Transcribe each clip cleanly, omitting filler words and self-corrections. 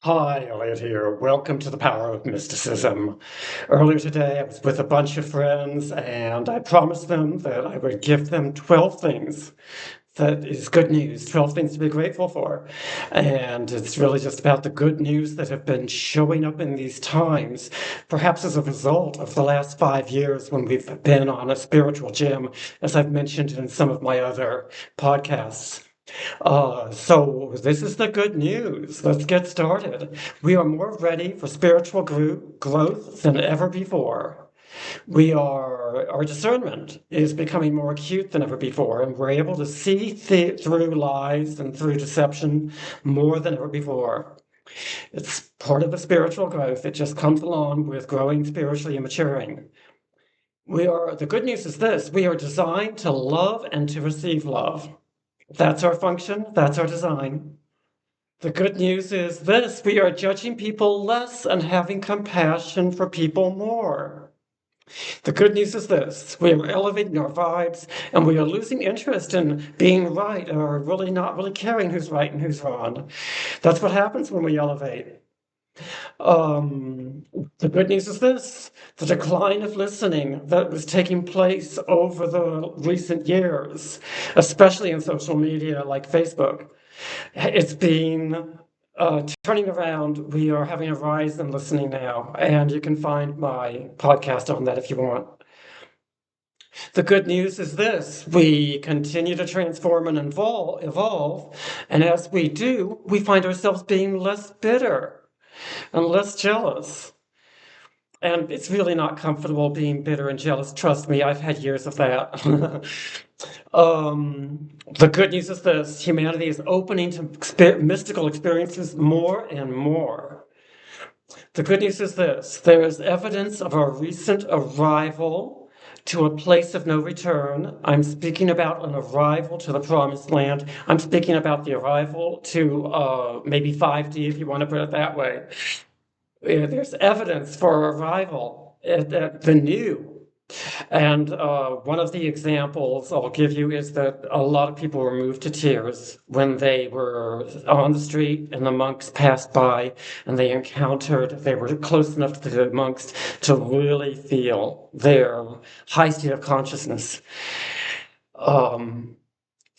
Hi, Elliot here. Welcome to the Power of Mysticism. Earlier today, I was with a bunch of friends and I promised them that I would give them 12 things that is good news, 12 things to be grateful for. And it's really just about the good news that have been showing up in these times, perhaps as a result of the last 5 years when we've been on a spiritual gym, as I've mentioned in some of my other podcasts. So this is the good news. Let's get started. We are more ready for spiritual growth than ever before. Our discernment is becoming more acute than ever before, and we're able to see through lies and through deception more than ever before. It's part of the spiritual growth. It just comes along with growing spiritually and maturing. The good news is this: we are designed to love and to receive love. That's our function, that's our design. The good news is this: we are judging people less and having compassion for people more. The good news is this: we are elevating our vibes and we are losing interest in being right or really not really caring who's right and who's wrong. That's what happens when we elevate. The good news is this: the decline of listening that was taking place over the recent years, especially in social media like Facebook, it's been turning around. We are having a rise in listening now, and you can find my podcast on that if you want. The good news is this: we continue to transform and evolve, and as we do, we find ourselves being less bitter and less jealous. And it's really not comfortable being bitter and jealous. Trust me, I've had years of that. The good news is this: humanity is opening to mystical experiences more and more. The good news is this: there is evidence of our recent arrival to a place of no return. I'm speaking about an arrival to the promised land. I'm speaking about the arrival to maybe 5D, if you want to put it that way. There's evidence for arrival at the new. And one of the examples I'll give you is that a lot of people were moved to tears when they were on the street and the monks passed by and they were close enough to the monks to really feel their high state of consciousness.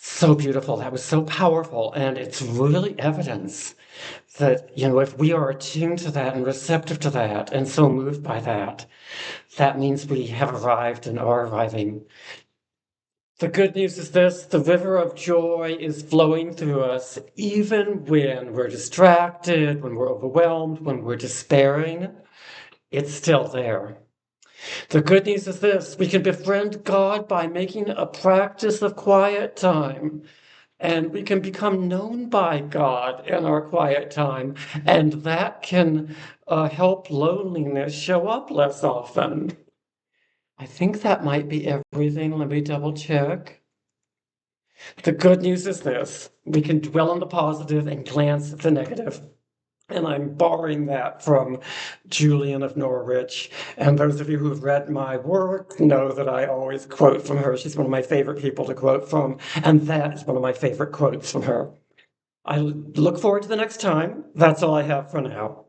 So beautiful. That was so powerful. And it's really evidence that, if we are attuned to that and receptive to that and so moved by that, that means we have arrived and are arriving. The good news is this: the river of joy is flowing through us, even when we're distracted, when we're overwhelmed, when we're despairing. It's still there. The good news is this: we can befriend God by making a practice of quiet time. And we can become known by God in our quiet time. And that can help loneliness show up less often. I think that might be everything. Let me double check. The good news is this: we can dwell on the positive and glance at the negative. And I'm borrowing that from Julian of Norwich. And those of you who've read my work know that I always quote from her. She's one of my favorite people to quote from. And that is one of my favorite quotes from her. I look forward to the next time. That's all I have for now.